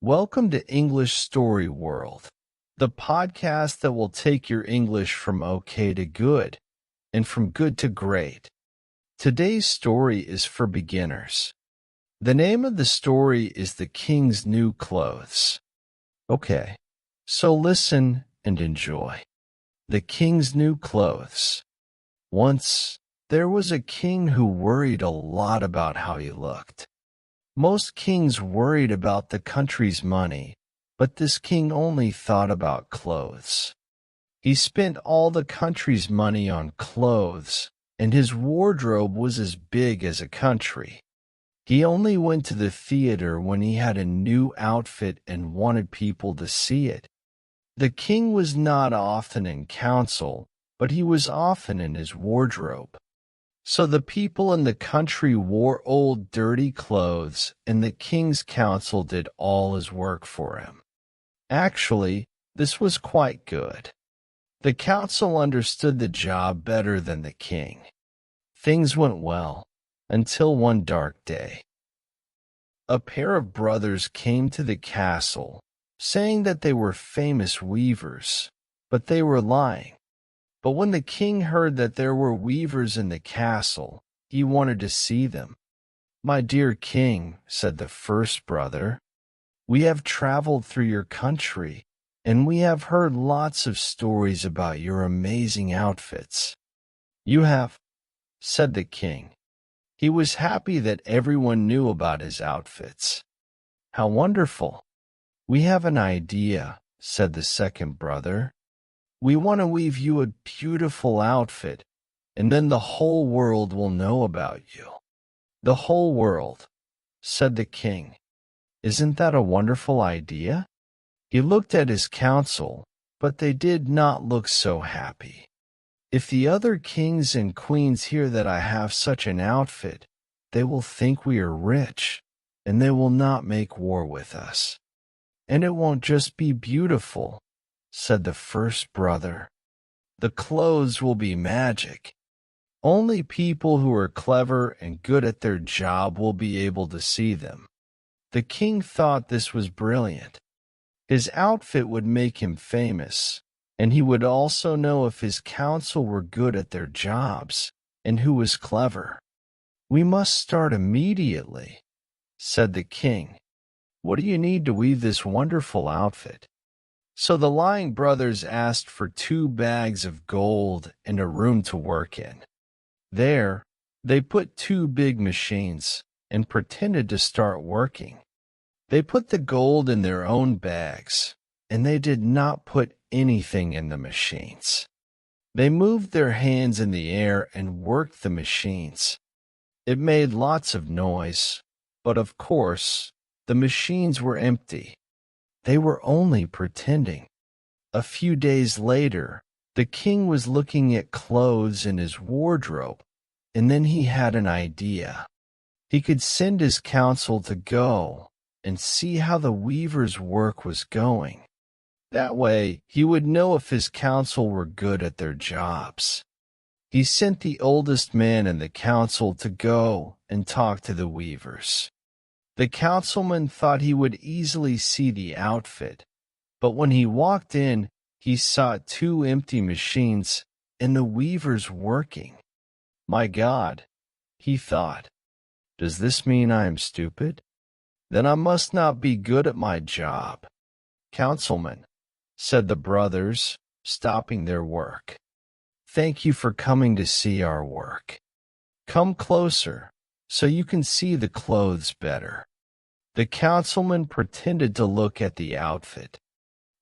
Welcome to English Story World, the podcast that will take your English from okay to good and from good to great. Today's story is for beginners. The name of the story is The King's New Clothes. Okay, so listen and enjoy. The King's New Clothes. Once, there was a king who worried a lot about how he looked. Most kings worried about the country's money, but this king only thought about clothes. He spent all the country's money on clothes, and his wardrobe was as big as a country. He only went to the theater when he had a new outfit and wanted people to see it. The king was not often in council, but he was often in his wardrobe. So the people in the country wore old dirty clothes, and the king's council did all his work for him. Actually, this was quite good. The council understood the job better than the king. Things went well, until one dark day. A pair of brothers came to the castle, saying that they were famous weavers, but they were lying. But when the king heard that there were weavers in the castle, he wanted to see them. "My dear king," said the first brother, "we have traveled through your country, and we have heard lots of stories about your amazing outfits." "You have," said the king. He was happy that everyone knew about his outfits. "How wonderful!" "We have an idea," said the second brother. "We want to weave you a beautiful outfit, and then the whole world will know about you." "The whole world," said the king. "Isn't that a wonderful idea?" He looked at his council, but they did not look so happy. "If the other kings and queens hear that I have such an outfit, they will think we are rich, and they will not make war with us. And it won't just be beautiful," said the first brother. "The clothes will be magic. Only people who are clever and good at their job will be able to see them." The king thought this was brilliant. His outfit would make him famous, and he would also know if his council were good at their jobs and who was clever. "We must start immediately," said the king. "What do you need to weave this wonderful outfit?" So the lying brothers asked for 2 bags of gold and a room to work in. There, they put 2 big machines and pretended to start working. They put the gold in their own bags, and they did not put anything in the machines. They moved their hands in the air and worked the machines. It made lots of noise, but of course, the machines were empty. They were only pretending. A few days later, the king was looking at clothes in his wardrobe, and then he had an idea. He could send his council to go and see how the weaver's work was going. That way, he would know if his council were good at their jobs. He sent the oldest man in the council to go and talk to the weavers. The councilman thought he would easily see the outfit, but when he walked in, he saw 2 empty machines and the weavers working. "My God," he thought, "does this mean I am stupid? Then I must not be good at my job." "Councilman," said the brothers, stopping their work, "thank you for coming to see our work. Come closer, so you can see the clothes better." The councilman pretended to look at the outfit.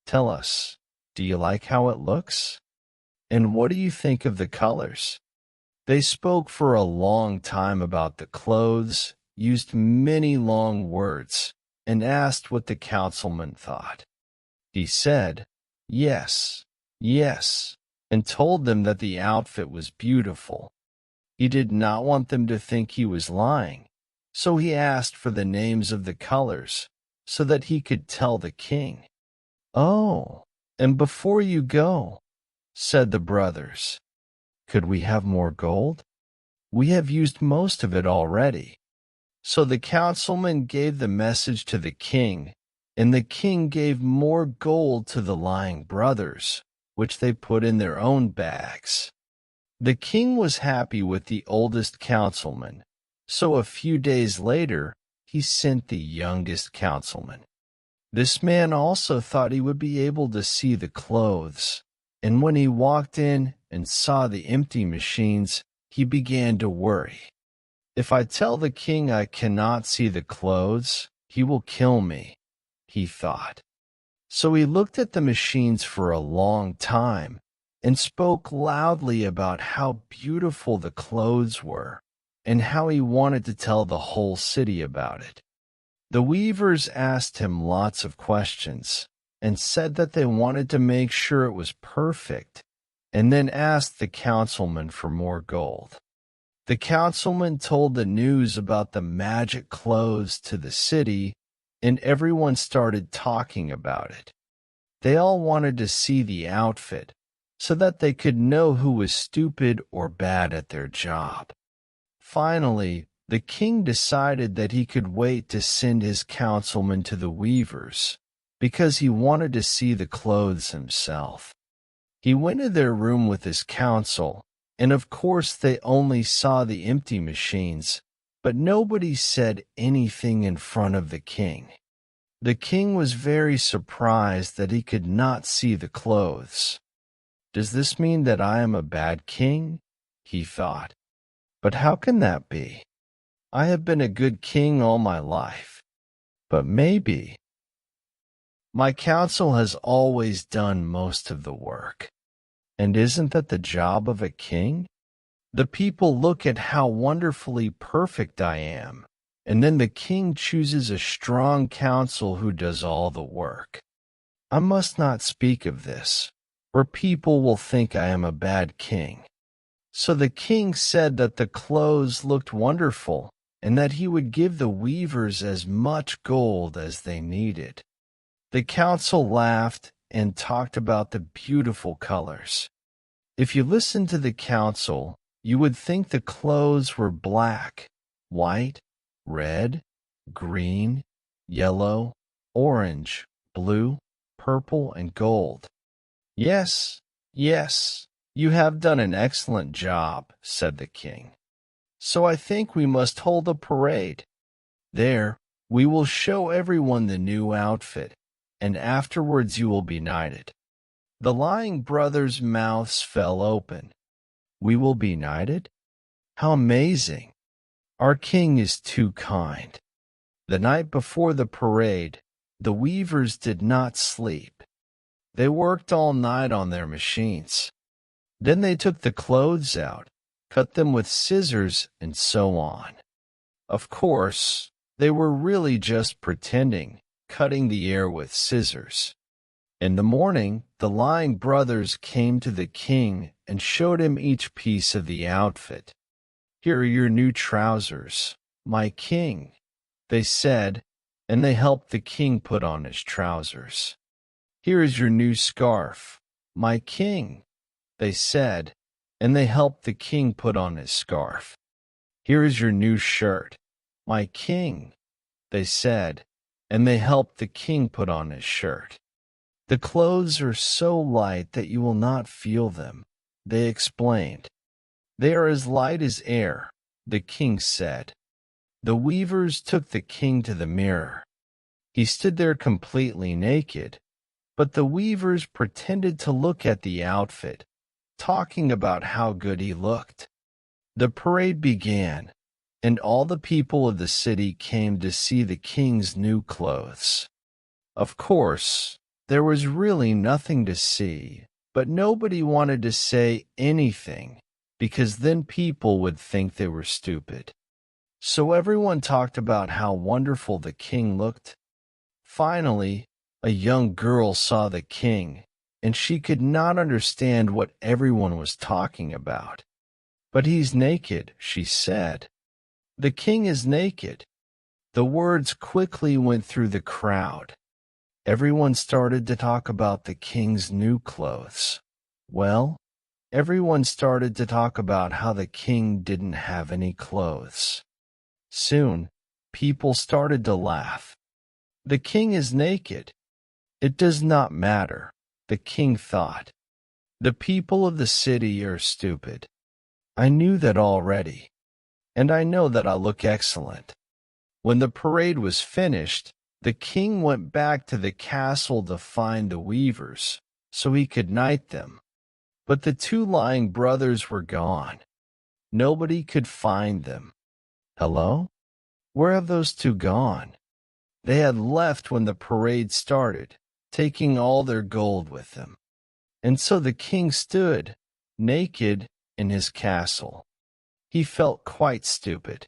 "Tell us, do you like how it looks? And what do you think of the colors?" They spoke for a long time about the clothes, used many long words, and asked what the councilman thought. He said, "Yes, yes," and told them that the outfit was beautiful. He did not want them to think he was lying, so he asked for the names of the colors so that he could tell the king. "Oh, and before you go," said the brothers, "could we have more gold? We have used most of it already." So the councilman gave the message to the king And the king gave more gold to the lying brothers, which they put in their own bags. The king was happy with the oldest councilman, so a few days later he sent the youngest councilman. This man also thought he would be able to see the clothes, and when he walked in and saw the empty machines, he began to worry. If I tell the king I cannot see the clothes, he will kill me, he thought. So he looked at the machines for a long time and spoke loudly about how beautiful the clothes were and how he wanted to tell the whole city about it. The weavers asked him lots of questions and said that they wanted to make sure it was perfect, and then asked the councilman for more gold. The councilman told the news about the magic clothes to the city, and everyone started talking about it. They all wanted to see the outfit so that they could know who was stupid or bad at their job. Finally, the king decided that he could wait to send his councilmen to the weavers because he wanted to see the clothes himself. He went to their room with his council, and of course they only saw the empty machines, but nobody said anything in front of the king. The king was very surprised that he could not see the clothes. Does this mean that I am a bad king? He thought. But how can that be? I have been a good king all my life. But maybe. My council has always done most of the work. And isn't that the job of a king? The people look at how wonderfully perfect I am, and then the king chooses a strong council who does all the work. I must not speak of this, or people will think I am a bad king. So the king said that the clothes looked wonderful, and that he would give the weavers as much gold as they needed. The council laughed and talked about the beautiful colors. If you listened to the council, you would think the clothes were black, white, red, green, yellow, orange, blue, purple, and gold. Yes, yes, you have done an excellent job, said the king. So I think we must hold a parade. There, we will show everyone the new outfit, and afterwards you will be knighted. The lying brothers' mouths fell open. We will be knighted? How amazing! Our king is too kind. The night before the parade, the weavers did not sleep. They worked all night on their machines. Then they took the clothes out, cut them with scissors, and so on. Of course, they were really just pretending, cutting the air with scissors. In the morning, the lying brothers came to the king and showed him each piece of the outfit. Here are your new trousers, my king, they said, and they helped the king put on his trousers. Here is your new scarf, my king, they said, and they helped the king put on his scarf. Here is your new shirt, my king, they said, and they helped the king put on his shirt. The clothes are so light that you will not feel them, they explained. They are as light as air, the king said. The weavers took the king to the mirror. He stood there completely naked, but the weavers pretended to look at the outfit, talking about how good he looked. The parade began, and all the people of the city came to see the king's new clothes. Of course, there was really nothing to see, but nobody wanted to say anything, because then people would think they were stupid. So everyone talked about how wonderful the king looked. Finally, a young girl saw the king, and she could not understand what everyone was talking about. But he's naked, she said. The king is naked. The words quickly went through the crowd. Everyone started to talk about the king's new clothes. Well, everyone started to talk about how the king didn't have any clothes. Soon, people started to laugh. The king is naked. It does not matter, the king thought. The people of the city are stupid. I knew that already, and I know that I look excellent. When the parade was finished, the king went back to the castle to find the weavers, so he could knight them. But the two lying brothers were gone. Nobody could find them. Hello? Where have those two gone? They had left when the parade started, taking all their gold with them. And so the king stood, naked, in his castle. He felt quite stupid.